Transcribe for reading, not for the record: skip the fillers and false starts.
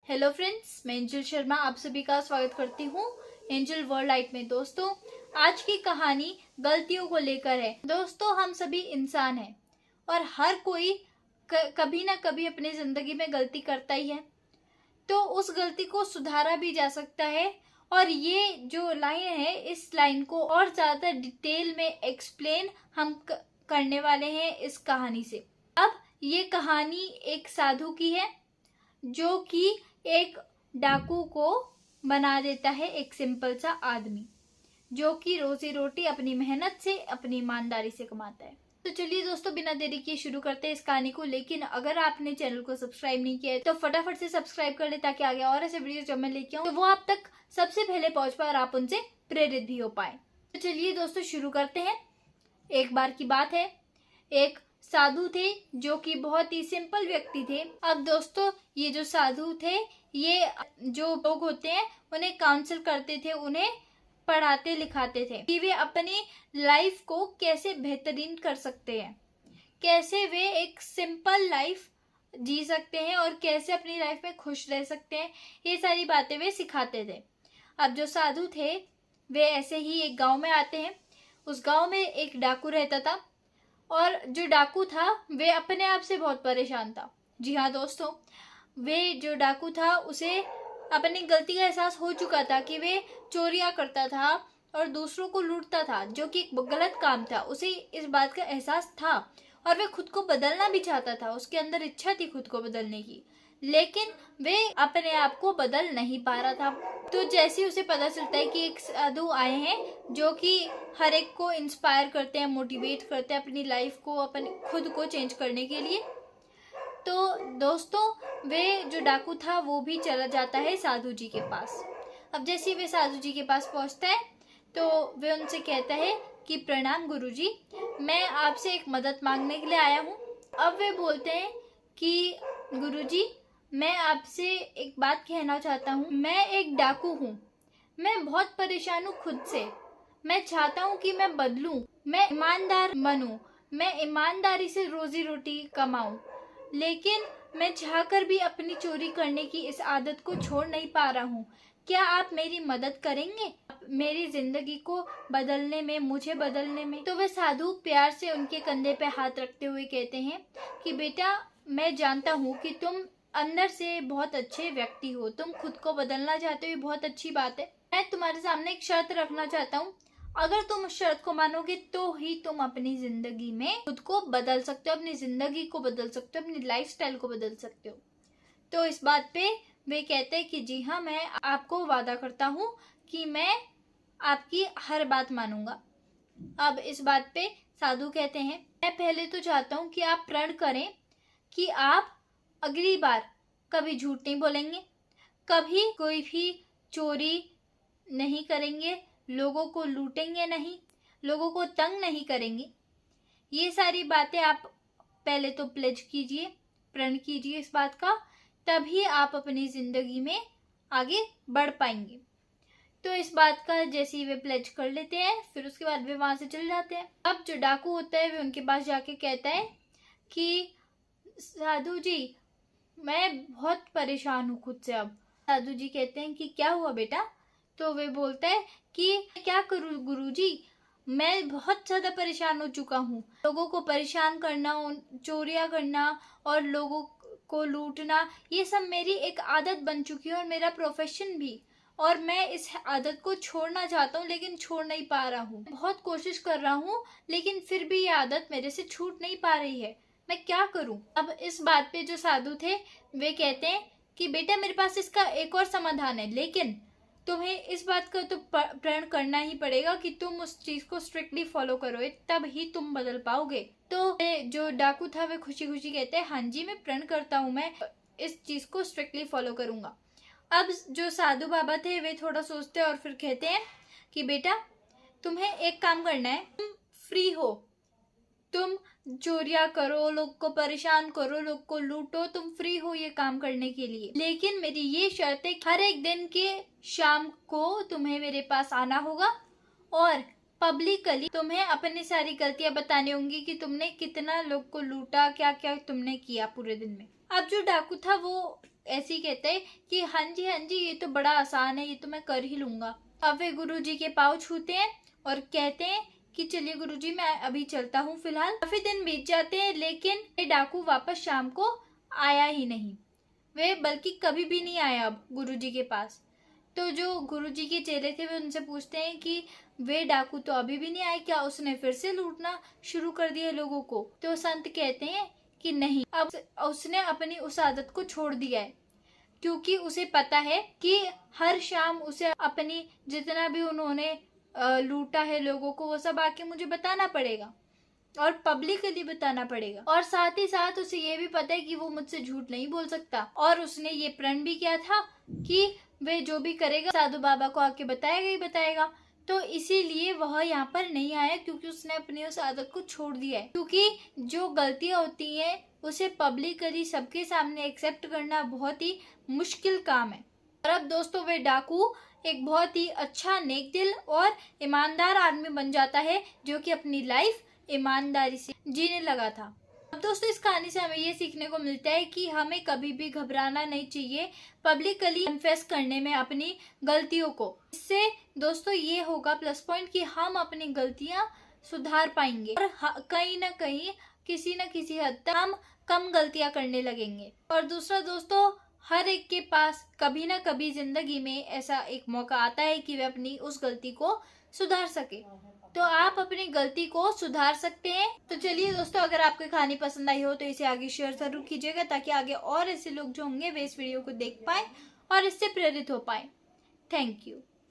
Hello friends, मैं angel Sharma आप सभी का स्वागत करती हूँ एंजल वर्ल्ड लाइट में। दोस्तों, आज की कहानी गलतियों को लेकर है। दोस्तों, हम सभी इंसान हैं और हर कोई कभी ना कभी अपनी जिंदगी में गलती करता ही है। तो उस गलती को सुधारा भी जा सकता है और ये जो लाइन है, इस लाइन को और ज्यादा डिटेल में एक्सप्लेन हम करने वाले हैं इस कहानी से। अब ये कहानी एक साधु की है जो कि एक डाकू को बना देता है एक सिंपल सा आदमी, जो कि रोजी रोटी अपनी मेहनत से, अपनी ईमानदारी से कमाता है। तो चलिए दोस्तों, बिना देरी किए शुरू करते हैं इस कहानी को। लेकिन अगर आपने चैनल को सब्सक्राइब नहीं किया है तो फटाफट से सब्सक्राइब कर ले, ताकि आगे और ऐसे वीडियो जब मैं लेके आऊँ तो वो आप तक सबसे पहले पहुंच पाए और आप उनसे प्रेरित भी हो पाए। तो चलिए दोस्तों, शुरू करते हैं। एक बार की बात है, एक साधु थे जो कि बहुत ही सिंपल व्यक्ति थे। अब दोस्तों, ये जो साधु थे, ये जो लोग होते हैं उन्हें काउंसिल करते थे, उन्हें पढ़ाते लिखाते थे कि वे अपनी लाइफ को कैसे बेहतरीन कर सकते हैं, कैसे वे एक सिंपल लाइफ जी सकते हैं और कैसे अपनी लाइफ में खुश रह सकते हैं। ये सारी बातें वे सिखाते थे। अब जो साधु थे वे ऐसे ही एक गांव में आते हैं। उस गांव में एक डाकू रहता था और जो डाकू था वे अपने आप से बहुत परेशान था। जी हाँ दोस्तों, वे जो डाकू था उसे अपनी गलती का एहसास हो चुका था कि वे चोरियां करता था और दूसरों को लूटता था, जो कि एक गलत काम था। उसे इस बात का एहसास था और वे खुद को बदलना भी चाहता था। उसके अंदर इच्छा थी खुद को बदलने की, लेकिन वे अपने आप को बदल नहीं पा रहा था। तो जैसे उसे पता चलता है कि एक साधु आए हैं जो कि हर एक को इंस्पायर करते हैं, मोटिवेट करते हैं अपनी लाइफ को, अपने खुद को चेंज करने के लिए। तो दोस्तों, वे जो डाकू था वो भी चला जाता है साधु जी के पास। अब जैसे वे साधु जी के पास पहुंचता है तो वे उनसे कहता है कि प्रणाम गुरुजी, मैं आपसे एक मदद मांगने के लिए आया हूँ। अब वे बोलते हैं कि गुरुजी, मैं आपसे एक बात कहना चाहता हूँ। मैं एक डाकू हूँ, मैं बहुत परेशान हूँ खुद से। मैं चाहता हूँ कि मैं बदलूं, मैं ईमानदार बनूं, मैं ईमानदारी से रोजी रोटी कमाऊं, लेकिन मैं चाहकर भी अपनी चोरी करने की इस आदत को छोड़ नहीं पा रहा हूँ। क्या आप मेरी मदद करेंगे मेरी जिंदगी को बदलने में, मुझे बदलने में? तो वे साधु प्यार से उनके कंधे पे हाथ रखते हुए कहते हैं कि बेटा, मैं जानता हूँ कि तुम अंदर से बहुत अच्छे व्यक्ति हो, तुम खुद को बदलना चाहते हो, बहुत अच्छी बात है। मैं तुम्हारे सामने एक शर्त रखना चाहता हूँ। अगर तुम उस शर्त को मानोगे तो ही तुम अपनी जिंदगी में खुद को बदल सकते हो, अपनी जिंदगी को बदल सकते हो, अपनी लाइफस्टाइल को बदल सकते हो। तो इस बात पे वे कहते हैं कि जी हाँ, मैं आपको वादा करता हूँ कि मैं आपकी हर बात मानूंगा। अब इस बात पे साधु कहते हैं, मैं पहले तो चाहता हूँ कि आप प्रण करें कि आप अगली बार कभी झूठ नहीं बोलेंगे, कभी कोई भी चोरी नहीं करेंगे, लोगों को लूटेंगे नहीं, लोगों को तंग नहीं करेंगे। ये सारी बातें आप पहले तो प्लेज कीजिए, प्रण कीजिए इस बात का, तभी आप अपनी जिंदगी में आगे बढ़ पाएंगे। तो इस बात का जैसे ही वे प्लेज कर लेते हैं, फिर उसके बाद वे वहां से चले जाते हैं। अब जो डाकू होता है वे उनके पास जाके कहता है कि साधु जी, मैं बहुत परेशान हूँ खुद से। अब साधु जी कहते हैं कि क्या हुआ बेटा? तो वे बोलता है कि क्या करूँ गुरुजी, मैं बहुत ज्यादा परेशान हो चुका हूँ। लोगों को परेशान करना, चोरियां करना और लोगों को लूटना, ये सब मेरी एक आदत बन चुकी है और मेरा प्रोफेशन भी। और मैं इस आदत को छोड़ना चाहता हूँ, लेकिन छोड़ नहीं पा रहा हूँ। बहुत कोशिश कर रहा हूँ, लेकिन फिर भी ये आदत मेरे से छूट नहीं पा रही है। मैं क्या करूं? अब इस बात पे जो साधु थे वे कहते हैं कि बेटा, मेरे पास इसका एक और समाधान है, लेकिन तुम्हें इस बात का तो प्रण करना ही पड़ेगा कि तुम उस चीज को स्ट्रिक्टली फॉलो करो, तब ही तुम बदल पाओगे। तो जो डाकू था वे खुशी खुशी कहते हैं, हाँ जी, मैं प्रण करता हूँ, मैं इस चीज को स्ट्रिक्टली फॉलो करूंगा। अब जो साधु बाबा थे वे थोड़ा सोचते हैं और फिर कहते हैं कि बेटा, तुम्हें एक काम करना है, तुम फ्री हो, तुम चोरियां करो, लोग को परेशान करो, लोग को लूटो, तुम फ्री हो ये काम करने के लिए। लेकिन मेरी ये शर्त है, हर एक दिन के शाम को तुम्हें मेरे पास आना होगा और पब्लिकली तुम्हें अपनी सारी गलतियां बतानी होंगी कि तुमने कितना लोग को लूटा, क्या क्या तुमने किया पूरे दिन में। अब जो डाकू था वो ऐसे ही कहते हैं कि हाँ जी ये तो बड़ा आसान है, ये तो मैं कर ही लूंगा। अब वे गुरुजी के पाँव छूते हैं और कहते हैं कि चलिए गुरुजी मैं अभी चलता हूँ फिलहाल। काफी दिन बीत जाते हैं लेकिन ये डाकू वापस शाम को आया ही नहीं। वे बल्कि कभी भी नहीं आया अब गुरुजी के पास। तो जो गुरुजी के चेले थे वे उनसे पूछते हैं कि वे डाकू तो अभी भी नहीं आए, क्या उसने फिर से लूटना शुरू कर दिया लोगों को? तो संत कहते हैं कि नहीं, अब उसने अपनी उस आदत को छोड़ दिया है, क्योंकि उसे पता है कि हर शाम उसे अपनी जितना भी उन्होंने लूटा है लोगों को वो सब आके मुझे बताना पड़ेगा और पब्लिकली बताना पड़ेगा। और साथ ही साथ उसे ये भी पता है कि वो मुझसे झूठ नहीं बोल सकता। और उसने ये प्रण भी किया था कि वे जो भी करेगा साधु बाबा को आके बताएगा ही बताएगा। तो इसीलिए वह यहाँ पर नहीं आया, क्योंकि उसने अपनी उस आदत को छोड़ दिया है। क्योंकि जो गलतियां होती हैं उसे पब्लिकली सबके सामने एक्सेप्ट करना बहुत ही मुश्किल काम है। और अब दोस्तों वे डाकू एक बहुत ही अच्छा, नेक दिल और ईमानदार आदमी बन जाता है, जो कि अपनी लाइफ ईमानदारी से जीने लगा था। अब दोस्तों इस कहानी से हमें ये सीखने को मिलता है कि हमें कभी भी घबराना नहीं चाहिए पब्लिकली कन्फेस करने में अपनी गलतियों को। इससे दोस्तों ये होगा प्लस पॉइंट कि हम अपनी गलतियां सुधार पाएंगे और कहीं ना कहीं किसी न किसी हद तक हम कम गलतियां करने लगेंगे। और दूसरा दोस्तों, हर एक के पास कभी ना कभी जिंदगी में ऐसा एक मौका आता है कि वे अपनी उस गलती को सुधार सके। तो आप अपनी गलती को सुधार सकते हैं। तो चलिए दोस्तों, अगर आपको कहानी पसंद आई हो तो इसे आगे शेयर जरूर कीजिएगा, ताकि आगे और ऐसे लोग जो होंगे वे इस वीडियो को देख पाए और इससे प्रेरित हो पाए। Thank you.